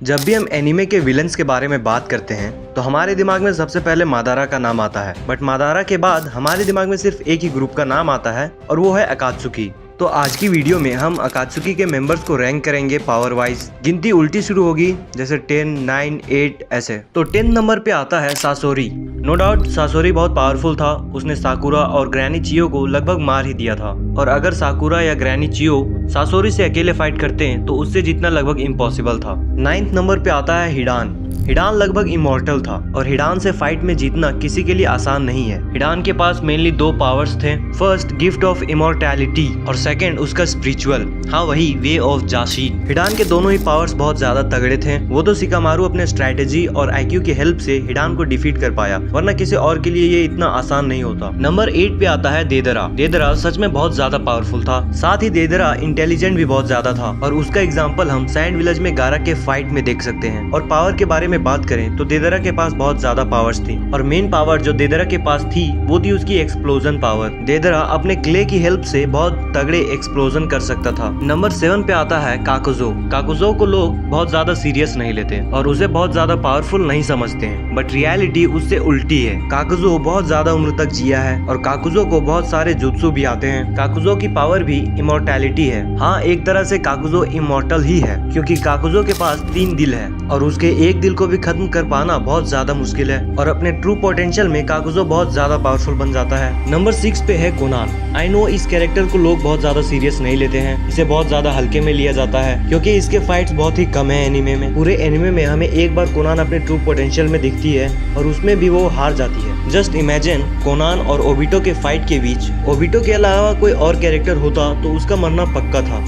जब भी हम एनिमे के विलन्स के बारे में बात करते हैं तो हमारे दिमाग में सबसे पहले मादारा का नाम आता है। बट मादारा के बाद हमारे दिमाग में सिर्फ एक ही ग्रुप का नाम आता है और वो है अकात्सुकी। तो आज की वीडियो में हम अकात्सुकी के मेंबर्स को रैंक करेंगे पावर वाइज। गिनती उल्टी शुरू होगी, जैसे 10, 9, 8 ऐसे। तो 10 नंबर पे आता है सासोरी। नो डाउट सासोरी बहुत पावरफुल था। उसने साकुरा और ग्रैनी चियो को लगभग मार ही दिया था। और अगर साकुरा या ग्रैनी चियो सासोरी से अकेले फाइट करते हैं तो उससे जीतना लगभग इम्पॉसिबल था। 9th नंबर पे आता है हिडान। हिडान लगभग इमॉर्टल था और हिडान से फाइट में जीतना किसी के लिए आसान नहीं है। हिडान के पास मेनली दो पावर्स थे। फर्स्ट गिफ्ट ऑफ इमॉर्टैलिटी और सेकंड उसका स्पिरिचुअल, हाँ वही वे ऑफ जाशीन। हिडान के दोनों ही पावर्स बहुत ज्यादा तगड़े थे। वो तो शिकामारु अपने स्ट्रेटेजी और आईक्यू की हेल्प से हिडान को डिफीट कर पाया, वरना किसी और के लिए ये इतना आसान नहीं होता। नंबर 8 पे आता है देदरा। देदरा सच में बहुत ज्यादा पावरफुल था। साथ ही देदरा इंटेलिजेंट भी बहुत ज्यादा था और उसका एग्जाम्पल हम सैंड विलेज में गारा के फाइट में देख सकते हैं। और पावर के बारे में बात करें तो देदरा के पास बहुत ज्यादा पावर्स थी और मेन पावर जो देदरा के पास थी वो थी उसकी एक्सप्लोजन पावर। देदरा अपने क्ले की हेल्प से बहुत तगड़े एक्सप्लोजन कर सकता था। नंबर 7 पे आता है काकुजो। काकुजो को लोग बहुत ज्यादा सीरियस नहीं लेते और उसे बहुत ज्यादा पावरफुल नहीं समझते हैं, बट रियलिटी उससे उल्टी है। काकुजो बहुत ज्यादा उम्र तक जिया है और काकुजो को बहुत सारे जुत्सु भी आते हैं। काकुजो की पावर भी इमॉर्टैलिटी है। हाँ, एक तरह से काकुजो इमॉर्टल ही है क्योंकि काकुजो के पास 3 दिल है और उसके एक दिल को भी खत्म कर पाना बहुत ज्यादा मुश्किल है। और अपने ट्रू पोटेंशियल में काकुजो बहुत ज्यादा पावरफुल बन जाता है। नंबर 6 पे है कोनान। आई नो इस कैरेक्टर को लोग बहुत ज्यादा सीरियस नहीं लेते हैं, इसे बहुत ज्यादा हल्के में लिया जाता है क्योंकि इसके फाइट्स बहुत ही कम है एनिमे में। पूरे एनिमे में हमें एक बार कोनान अपने ट्रू पोटेंशियल में दिखती है और उसमें भी वो हार जाती है। जस्ट इमेजिन कोनान और ओबिटो के फाइट के बीच ओबिटो के अलावा कोई और कैरेक्टर होता तो उसका मरना पक्का था।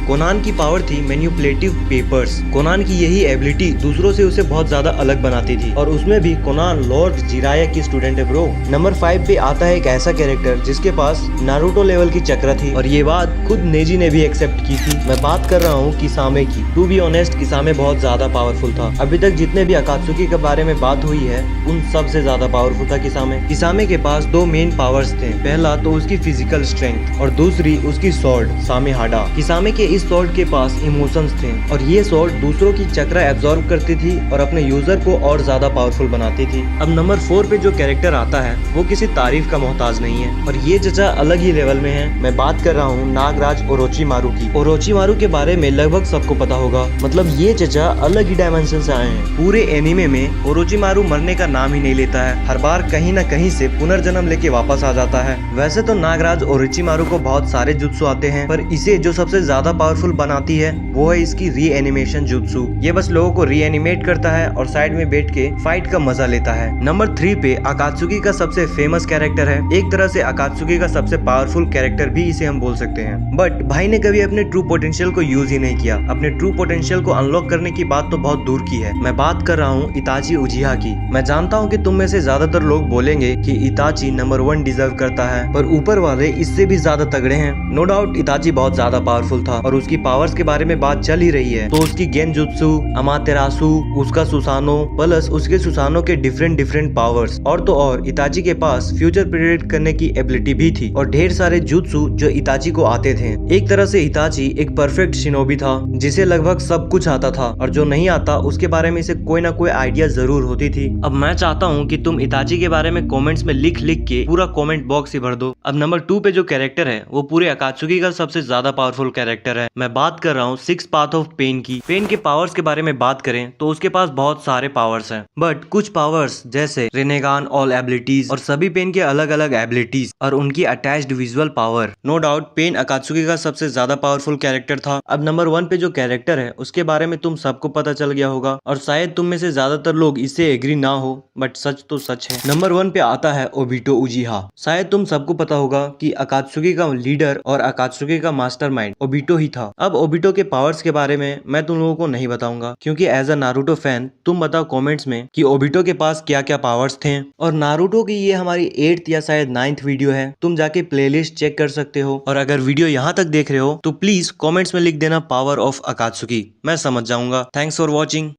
कोनान की पावर थी मैनिपुलेटिव पेपर्स। कोनान की यही एबिलिटी दूसरों से उसे बहुत ज्यादा अलग बनाती थी और उसमें भी कोनान लॉर्ड जिराया की स्टूडेंट है ब्रो। नंबर 5 पे आता है एक ऐसा कैरेक्टर जिसके पास नारुतो लेवल की चक्र थी और ये बात खुद नेजी ने भी एक्सेप्ट की थी। मैं बात कर रहा हूँ किसामे की। टू बी ऑनेस्ट किसामे बहुत ज्यादा पावरफुल था। अभी तक जितने भी अकात्सुकी के बारे में बात हुई है उन सब से ज्यादा पावरफुल था किसामे। किसामे के पास 2 मेन पावर्स थे। पहला तो उसकी फिजिकल स्ट्रेंथ और दूसरी उसकी स्वॉर्ड सामे हाडा। किसामे के इस स्वॉर्ड के पास इमोशंस थे और ये स्वॉर्ड दूसरों की चक्र एब्जॉर्ब करती थी और अपने यूजर को और ज्यादा पावरफुल बनाती थी। अब नंबर 4 पे जो कैरेक्टर आता है वो किसी तारीफ का मोहताज नहीं है और ये चचा अलग ही लेवल में है। मैं बात कर रहा हूँ नागराज ओरोचिमारू की। ओरोचिमारू के बारे में लगभग सबको पता होगा, मतलब ये चचा अलग ही डायमेंशन से आए हैं। पूरे एनिमे में ओरोचिमारू मरने का नाम ही नहीं लेता है। हर बार कहीं न कहीं से पुनर्जन्म लेके वापस आ जाता है। वैसे तो नागराज ओरोचिमारू को बहुत सारे जुत्सु आते हैं, पर इसे जो सबसे ज्यादा पावरफुल बनाती है वो है इसकी रीएनिमेशन जुत्सु। ये बस लोगों को रीएनिमेट करता है और साइड में बैठ के फाइट का मजा लेता है। नंबर 3 पे अकात्सुकी का सबसे फेमस कैरेक्टर है। एक तरह से अकात्सुकी का सबसे पावरफुल कैरेक्टर भी इसे हम बोल सकते हैं। बट भाई ने कभी अपने ट्रू पोटेंशियल को यूज ही नहीं किया। अपने ट्रू पोटेंशियल को अनलॉक करने की बात तो बहुत दूर की है। मैं बात कर रहा हूँ इताची उजिहा की। मैं जानता हूँ कि तुम में से ज्यादातर लोग बोलेंगे कि इताची नंबर 1 डिजर्व करता है, पर ऊपर वाले इससे भी ज्यादा तगड़े हैं। नो डाउट इताची बहुत ज्यादा पावरफुल था और उसकी पावर्स के बारे में बात चल ही रही है तो उसकी गेनजुत्सु, अमातेरासु, उसका सुसानो प्लस उसके सुसानो के डिफरेंट पावर्स और तो और इताची के पास फ्यूचर प्रेडिक्ट करने की एबिलिटी भी थी और ढेर सारे जुत्सु जो इताची को आते थे। एक तरह से इताची एक परफेक्ट शिनोबी था जिसे लगभग सब कुछ आता था और जो नहीं आता उसके बारे में इसे कोई ना कोई आइडिया जरूर होती थी। अब मैं चाहता हूँ कि तुम इताची के बारे में कॉमेंट्स में लिख के पूरा कॉमेंट बॉक्स ही भर दो। अब नंबर 2 पे जो कैरेक्टर है वो पूरे अकात्सुकी का सबसे ज्यादा पावरफुल कैरेक्टर है। मैं बात कर रहा हूँ 6 पाथ ऑफ पेन की। पेन के पावर्स के बारे में बात करें तो उसके पास बहुत सारे पावर्स हैं, बट कुछ पावर्स जैसे रेनेगान ऑल एबिलिटीज और सभी पेन के अलग अलग एबिलिटीज और उनकी attached visual power. No doubt Pain Akatsuki का सबसे ज्यादा पावरफुल कैरेक्टर था। अब नंबर 1 पे जो कैरेक्टर है उसके बारे में तुम सबको पता चल गया होगा और शायद तुम में से ज्यादातर लोग इससे एग्री ना हो, बट सच तो सच है। नंबर 1 पे आता है ओबिटो उजिहा। शायद तुम सबको पता होगा कि अकात्सुकी का लीडर और अकात्सुकी का मास्टरमाइंड ओबिटो ही था। अब ओबिटो के पावर्स के बारे में मैं तुम लोगों को नहीं बताऊंगा क्योंकि एज अ नारुतो फैन तुम बताओ कमेंट्स में कि ओबिटो के पास क्या क्या पावर्स थे। और नारुतो की ये हमारी 8th या शायद 9th वीडियो है, तुम जाके प्लेलिस्ट चेक कर सकते हो। और अगर वीडियो यहाँ तक देख रहे हो तो प्लीज कमेंट्स में लिख देना पावर ऑफ अकात्सुकी, मैं समझ जाऊंगा। Thanks for watching.